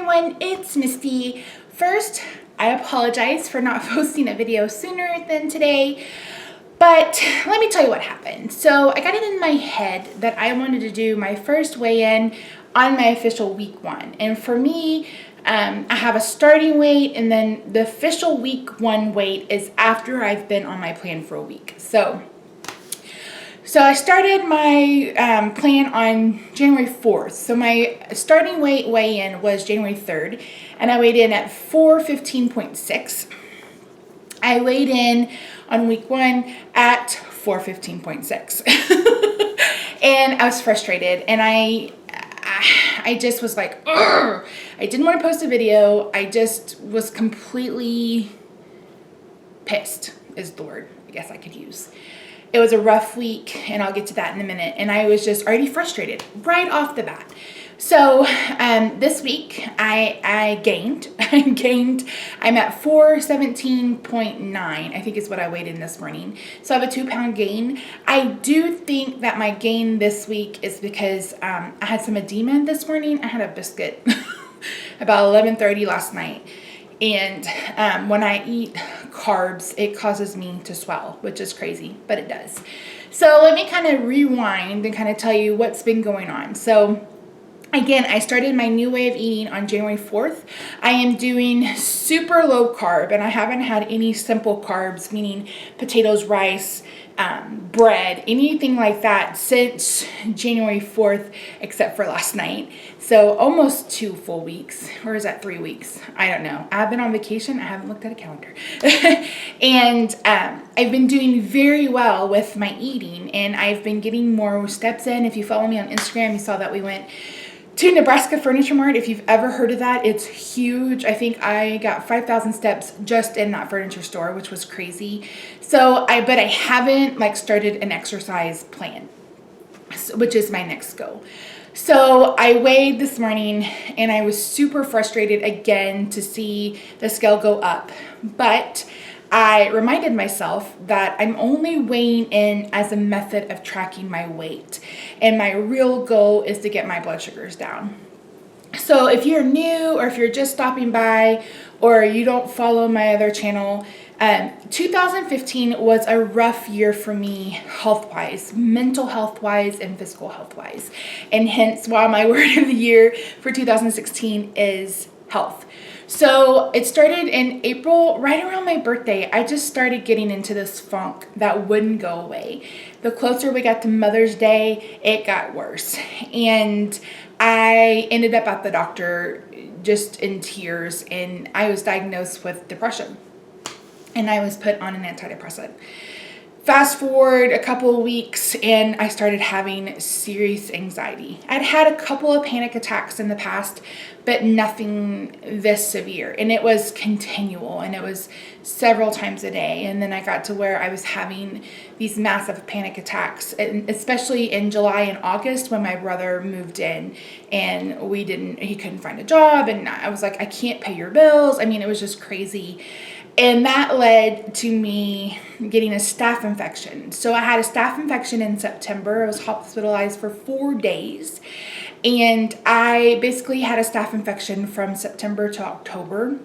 everyone, it's Misty. First, I apologize for not posting a video sooner than today, but let me tell you what happened. So I got it in my head that I wanted to do my first weigh-in on my official week 1. And for me, I have a starting weight, and then the official week 1 weight is after I've been on my plan for a week. So I started my plan on January 4th. So my starting weight weigh-in was January 3rd, and I weighed in at 415.6. I weighed in on week 1 at 415.6. And I was frustrated, and I just was like, ugh! I didn't want to post a video. I just was completely pissed is the word I guess I could use. It was a rough week, and I'll get to that in a minute. And I was just already frustrated right off the bat. So this week I gained. I'm at 417.9, I think is what I weighed in this morning. So I have a 2-pound gain. I do think that my gain this week is because I had some edema this morning. I had a biscuit about 11:30 last night. And when I eat carbs, it causes me to swell, which is crazy, but it does. So let me kind of rewind and kind of tell you what's been going on. So again, I started my new way of eating on January 4th. I am doing super low carb, and I haven't had any simple carbs, meaning potatoes, rice, bread, anything like that since January 4th, except for last night. So almost 2 full weeks, or is that 3 weeks? I don't know. I've been on vacation. I haven't looked at a calendar. And I've been doing very well with my eating, and I've been getting more steps in. If you follow me on Instagram, you saw that we went to Nebraska Furniture Mart. If you've ever heard of that, it's huge. I think I got 5,000 steps just in that furniture store, which was crazy. But I haven't started an exercise plan, which is my next goal. So I weighed this morning, and I was super frustrated again to see the scale go up. But I reminded myself that I'm only weighing in as a method of tracking my weight, and my real goal is to get my blood sugars down. So if you're new, or if you're just stopping by, or you don't follow my other channel, 2015 was a rough year for me health-wise, mental health-wise, and physical health-wise. And hence why my word of the year for 2016 is health. So it started in April, right around my birthday. I just started getting into this funk that wouldn't go away. The closer we got to Mother's Day, it got worse. And I ended up at the doctor just in tears, and I was diagnosed with depression. And I was put on an antidepressant. Fast forward a couple of weeks, and I started having serious anxiety. I'd had a couple of panic attacks in the past, but nothing this severe. And it was continual, and it was several times a day. And then I got to where I was having these massive panic attacks, and especially in July and August when my brother moved in, and he couldn't find a job. And I was like, I can't pay your bills. I mean, it was just crazy. And that led to me getting a staph infection. So I had a staph infection in September. I was hospitalized for 4 days. And I basically had a staph infection from September to October.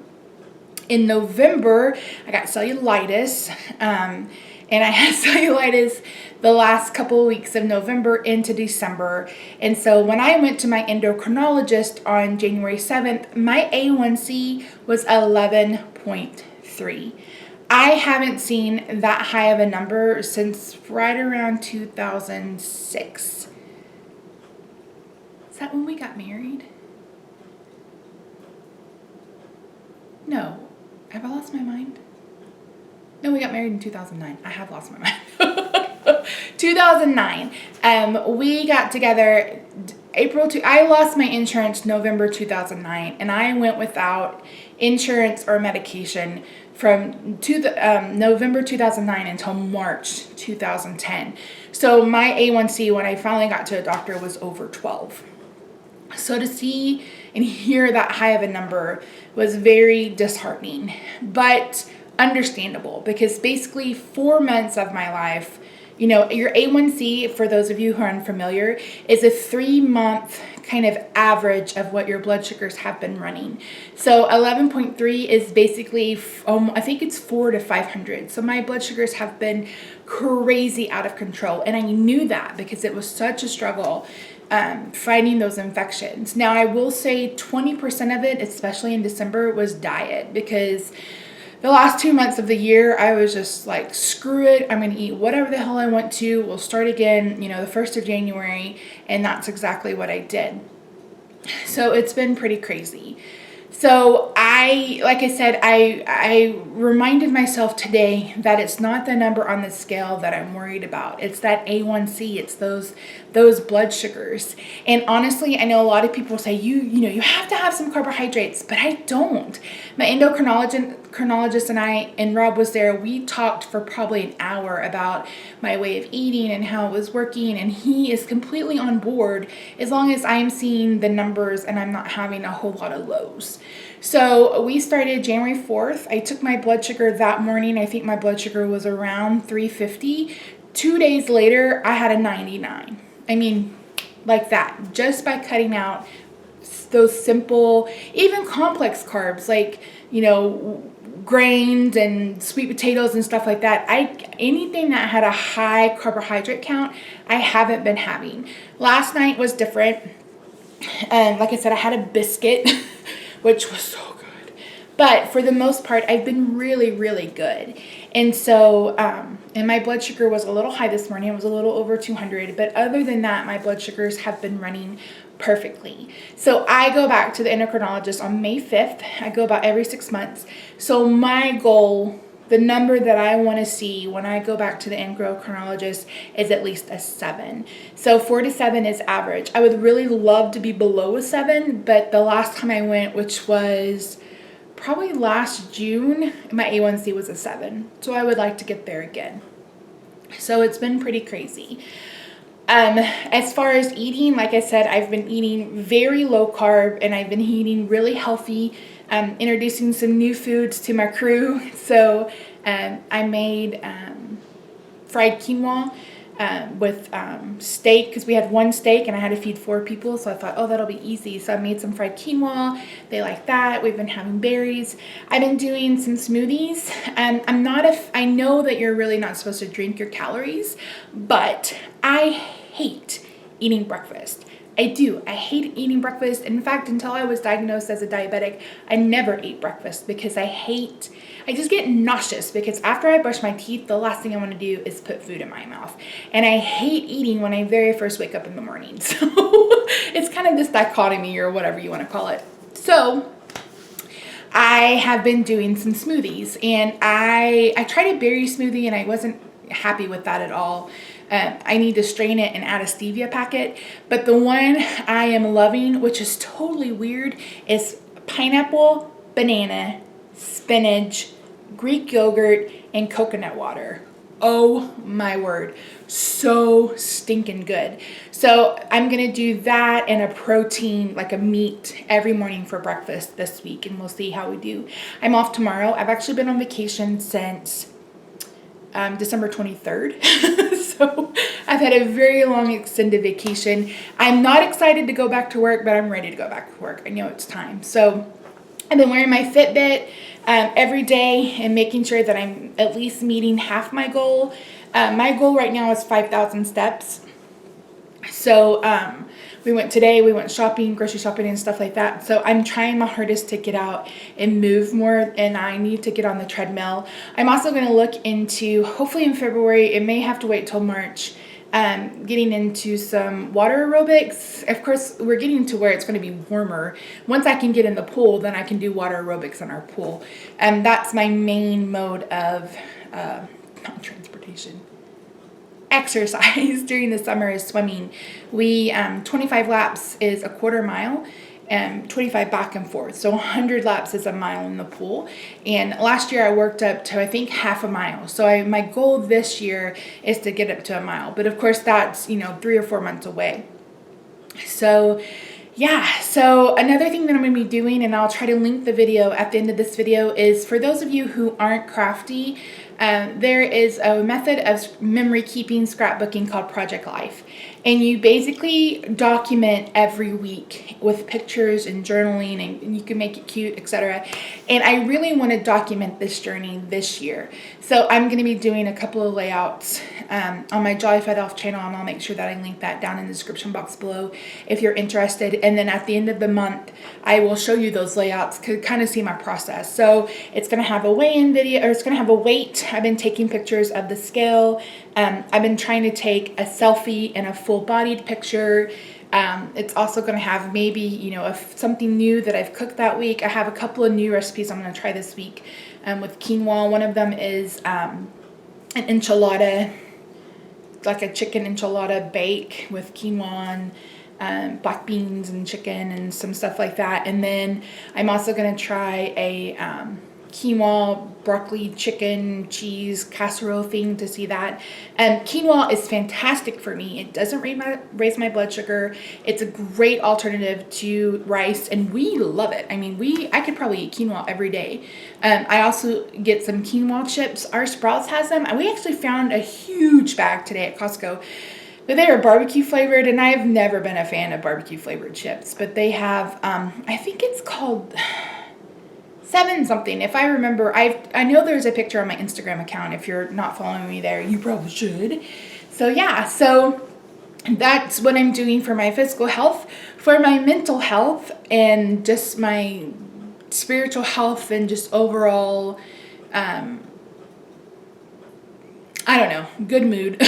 In November, I got cellulitis. And I had cellulitis the last couple of weeks of November into December. And so when I went to my endocrinologist on January 7th, my A1C was 11.3. I haven't seen that high of a number since right around 2006. Is that when we got married? No. Have I lost my mind? No, we got married in 2009. I have lost my mind. 2009. We got together I lost my insurance November 2009, and I went without insurance or medication from November 2009 until March 2010. So my A1C, when I finally got to a doctor, was over 12. So to see and hear that high of a number was very disheartening, but understandable, because basically 4 months of my life You know, your A1C, for those of you who are unfamiliar, is a 3-month kind of average of what your blood sugars have been running. So 11.3 is basically, I think it's 400 to 500. So my blood sugars have been crazy out of control. And I knew that because it was such a struggle fighting those infections. Now, I will say 20% of it, especially in December, was diet, because the last 2 months of the year, I was just like, screw it. I'm going to eat whatever the hell I want to. We'll start again, you know, the 1st of January. And that's exactly what I did. So it's been pretty crazy. So like I said, I reminded myself today that it's not the number on the scale that I'm worried about. It's that A1C. It's those blood sugars. And honestly, I know a lot of people say, you have to have some carbohydrates, but I don't. My endocrinologist and Rob was there. We talked for probably an hour about my way of eating and how it was working. And he is completely on board as long as I'm seeing the numbers and I'm not having a whole lot of lows. So we started January 4th. I took my blood sugar that morning. I think my blood sugar was around 350. 2 days later, I had a 99. I mean, like that, just by cutting out those simple, even complex carbs, like, grains and sweet potatoes and stuff like that. Anything that had a high carbohydrate count, I haven't been having. Last night was different. Like I said, I had a biscuit, which was so good. But for the most part, I've been really, really good. And so, and my blood sugar was a little high this morning. It was a little over 200. But other than that, my blood sugars have been running perfectly. So I go back to the endocrinologist on May 5th. I go about every 6 months. So my goal, the number that I want to see when I go back to the endocrinologist, is at least a 7. So 4 to 7 is average. I would really love to be below a 7, but the last time I went, which was probably last June, my A1C was a 7. So I would like to get there again. So it's been pretty crazy. As far as eating, like I said, I've been eating very low carb, and I've been eating really healthy, introducing some new foods to my crew. So I made fried quinoa with steak, because we had 1 steak and I had to feed 4 people. So I thought, oh, that'll be easy. So I made some fried quinoa. They like that. We've been having berries. I've been doing some smoothies. I know that you're really not supposed to drink your calories, but I hate eating breakfast. I do. I hate eating breakfast. In fact, until I was diagnosed as a diabetic, I never ate breakfast because I just get nauseous, because after I brush my teeth, the last thing I want to do is put food in my mouth. And I hate eating when I very first wake up in the morning. So it's kind of this dichotomy, or whatever you want to call it. So I have been doing some smoothies, and I tried a berry smoothie and I wasn't happy with that at all. I need to strain it and add a stevia packet. But the one I am loving, which is totally weird, is pineapple, banana, spinach, Greek yogurt, and coconut water. Oh my word. So stinking good. So I'm going to do that and a protein, like a meat, every morning for breakfast this week, and we'll see how we do. I'm off tomorrow. I've actually been on vacation since December 23rd. So I've had a very long extended vacation. I'm not excited to go back to work, but I'm ready to go back to work. I know it's time. So I've been wearing my Fitbit every day and making sure that I'm at least meeting half my goal. My goal right now is 5,000 steps. So we went shopping, grocery shopping and stuff like that. So I'm trying my hardest to get out and move more, and I need to get on the treadmill. I'm also going to look into, hopefully in February, it may have to wait till March, getting into some water aerobics. Of course, we're getting to where it's going to be warmer. Once I can get in the pool, then I can do water aerobics in our pool. And that's my main mode of not transportation. Exercise during the summer is swimming. We 25 laps is a quarter mile, and 25 back and forth. So 100 laps is a mile in the pool. And last year I worked up to, I think, half a mile. So my goal this year is to get up to a mile. But of course that's 3 or 4 months away. So Yeah, so another thing that I'm going to be doing, and I'll try to link the video at the end of this video, is for those of you who aren't crafty, there is a method of memory keeping scrapbooking called Project Life. And you basically document every week with pictures and journaling, and you can make it cute, etc. And I really want to document this journey this year. So I'm going to be doing a couple of layouts on my Jolly Fed Elf channel, and I'll make sure that I link that down in the description box below if you're interested. And then at the end of the month, I will show you those layouts to kind of see my process. So it's going to have a weigh-in video, or it's going to have a weight. I've been taking pictures of the scale. I've been trying to take a selfie and a full-bodied picture. It's also going to have maybe, you know, something new that I've cooked that week. I have a couple of new recipes I'm going to try this week with quinoa. One of them is an enchilada, like a chicken enchilada bake with quinoa and black beans and chicken and some stuff like that. And then I'm also going to try a quinoa, broccoli, chicken, cheese, casserole thing to see that. And quinoa is fantastic for me. It doesn't raise my blood sugar. It's a great alternative to rice, and we love it. I mean, I could probably eat quinoa every day. I also get some quinoa chips. Our Sprouts has them, and we actually found a huge bag today at Costco. But they are barbecue flavored, and I've never been a fan of barbecue flavored chips. But they have, I think it's called 7 something. If I remember, I know there's a picture on my Instagram account. If you're not following me there, you probably should. So yeah, so that's what I'm doing for my physical health, for my mental health, and just my spiritual health, and just overall, I don't know, good mood.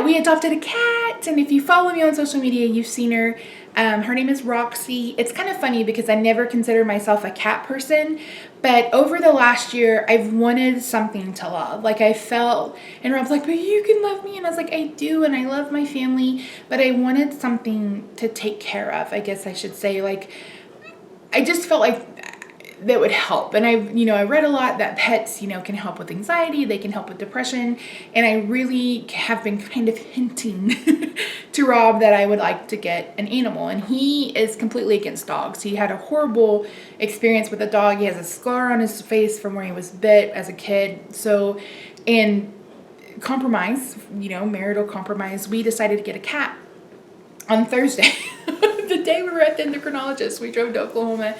We adopted a cat, and if you follow me on social media, you've seen her. Her name is Roxy. It's kind of funny because I never considered myself a cat person, but over the last year, I've wanted something to love. Like, I felt, and Rob's like, but you can love me. And I was like, I do, and I love my family, but I wanted something to take care of, I guess I should say. Like, I just felt like that would help. And I read a lot that pets, can help with anxiety, they can help with depression. And I really have been kind of hinting to Rob that I would like to get an animal. And he is completely against dogs. He had a horrible experience with a dog. He has a scar on his face from where he was bit as a kid. So, and compromise, marital compromise, we decided to get a cat on Thursday. The day we were at the endocrinologist, we drove to Oklahoma.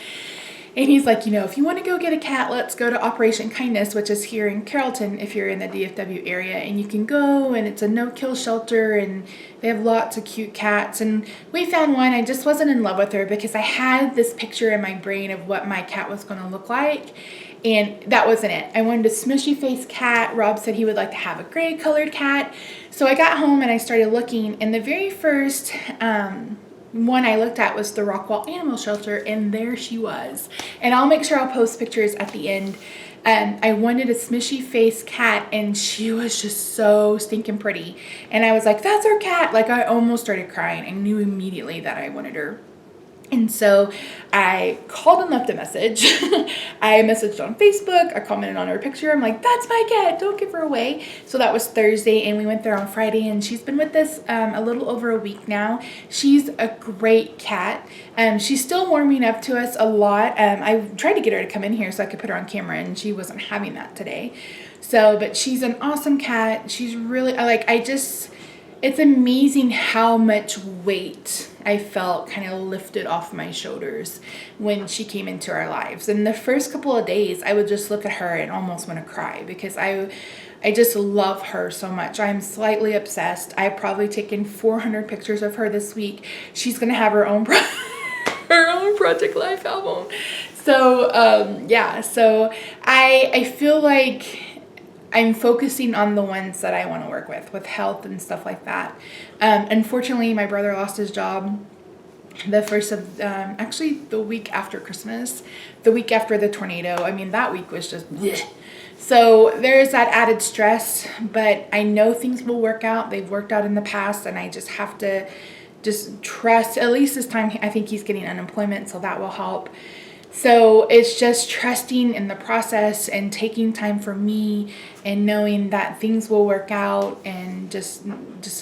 And he's like, if you want to go get a cat, let's go to Operation Kindness, which is here in Carrollton if you're in the DFW area. And you can go, and it's a no-kill shelter, and they have lots of cute cats. And we found one. I just wasn't in love with her because I had this picture in my brain of what my cat was going to look like. And that wasn't it. I wanted a smushy face cat. Rob said he would like to have a gray colored cat. So I got home and I started looking. And the very first one I looked at was the Rockwall Animal Shelter, and there she was. And I'll make sure I'll post pictures at the end. I wanted a smushy face cat, and she was just so stinking pretty. And I was like, that's our cat. Like, I almost started crying. I knew immediately that I wanted her. And so I called and left a message. I messaged on Facebook. I commented on her picture. I'm like, that's my cat. Don't give her away. So that was Thursday, and we went there on Friday, and she's been with us a little over a week now. She's a great cat. She's still warming up to us a lot. I tried to get her to come in here so I could put her on camera, and she wasn't having that today. So, but she's an awesome cat. She's really, it's amazing how much weight I felt kind of lifted off my shoulders when she came into our lives. And the first couple of days, I would just look at her and almost want to cry because I just love her so much. I'm slightly obsessed. I've probably taken 400 pictures of her this week. She's going to have her own her own Project Life album. So, yeah. So I feel like I'm focusing on the ones that I want to work with health and stuff like that. Unfortunately, my brother lost his job actually the week after Christmas, the week after the tornado. I mean, that week was just bleh. So there's that added stress, but I know things will work out. They've worked out in the past, and I just have to just trust. At least this time, I think he's getting unemployment, so that will help. So it's just trusting in the process and taking time for me and knowing that things will work out and just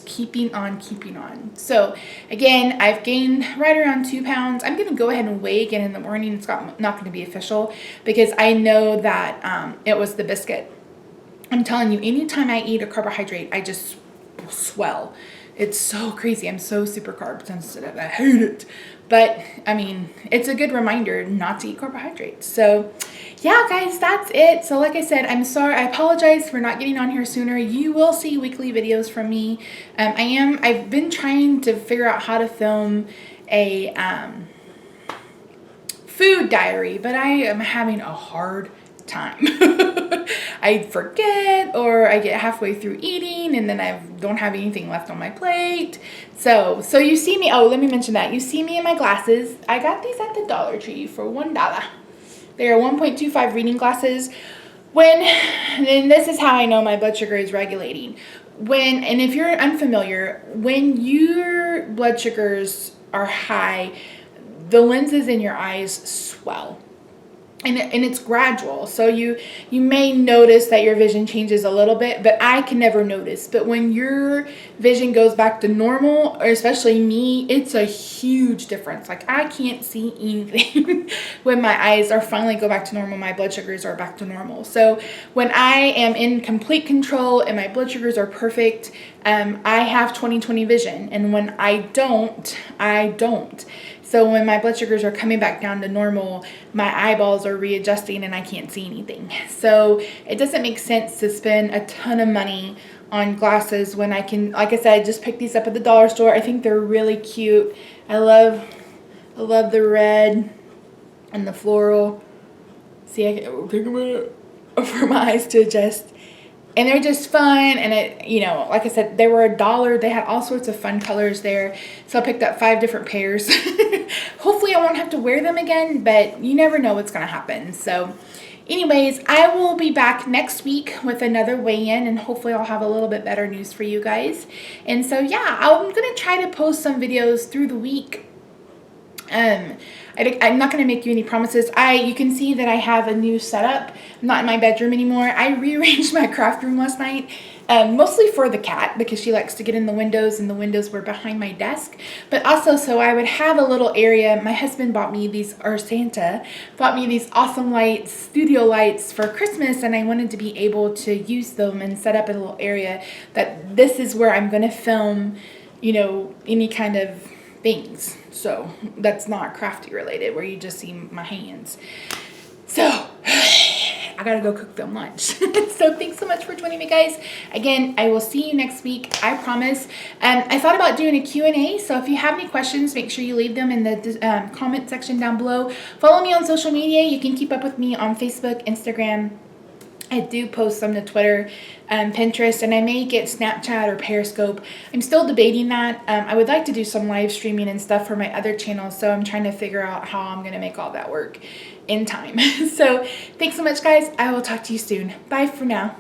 keeping on. So again, I've gained right around 2 pounds. I'm going to go ahead and weigh again in the morning. It's not going to be official because I know that it was the biscuit. I'm telling you, anytime I eat a carbohydrate, I just swell. It's so crazy. I'm so super carb sensitive. I hate it. But I mean, it's a good reminder not to eat carbohydrates. So yeah, guys, that's it. So like I said, I'm sorry. I apologize for not getting on here sooner. You will see weekly videos from me. I've been trying to figure out how to film a food diary, but I am having a hard time. I forget, or I get halfway through eating and then I don't have anything left on my plate. So you see me, oh, let me mention that. You see me in my glasses. I got these at the Dollar Tree for $1. They are 1.25 reading glasses. And this is how I know my blood sugar is regulating. And if you're unfamiliar, when your blood sugars are high, the lenses in your eyes swell. And it's gradual. So you may notice that your vision changes a little bit, but I can never notice. But when your vision goes back to normal, or especially me, it's a huge difference. Like I can't see anything when my eyes are finally go back to normal, my blood sugars are back to normal. So when I am in complete control and my blood sugars are perfect, I have 20/20 vision. And when I don't, I don't. So when my blood sugars are coming back down to normal, my eyeballs are readjusting and I can't see anything. So it doesn't make sense to spend a ton of money on glasses when I can, like I said, I just picked these up at the dollar store. I think they're really cute. I love the red and the floral. See, I can take a minute for my eyes to adjust. And they're just fun, and like I said, they were $1. They had all sorts of fun colors there, so I picked up 5 different pairs. Hopefully I won't have to wear them again, but you never know what's going to happen. So anyways, I will be back next week with another weigh-in, and hopefully I'll have a little bit better news for you guys. And so yeah, I'm going to try to post some videos through the week. I'm not going to make you any promises. You can see that I have a new setup. I'm not in my bedroom anymore. I rearranged my craft room last night, mostly for the cat because she likes to get in the windows, and the windows were behind my desk. But also so I would have a little area. My husband bought me these, or Santa bought me these awesome lights, studio lights for Christmas, and I wanted to be able to use them and set up a little area that this is where I'm going to film, any kind of things. So that's not crafty related, where you just see my hands. So I gotta go cook them lunch. So thanks so much for joining me, guys. Again, I will see you next week, I promise. I thought about doing a Q&A, so if you have any questions, make sure you leave them in the comment section down below. Follow me on social media. You can keep up with me on Facebook, Instagram. I do post some to Twitter, Pinterest, and I may get Snapchat or Periscope. I'm still debating that. I would like to do some live streaming and stuff for my other channels, so I'm trying to figure out how I'm going to make all that work in time. So thanks so much, guys. I will talk to you soon. Bye for now.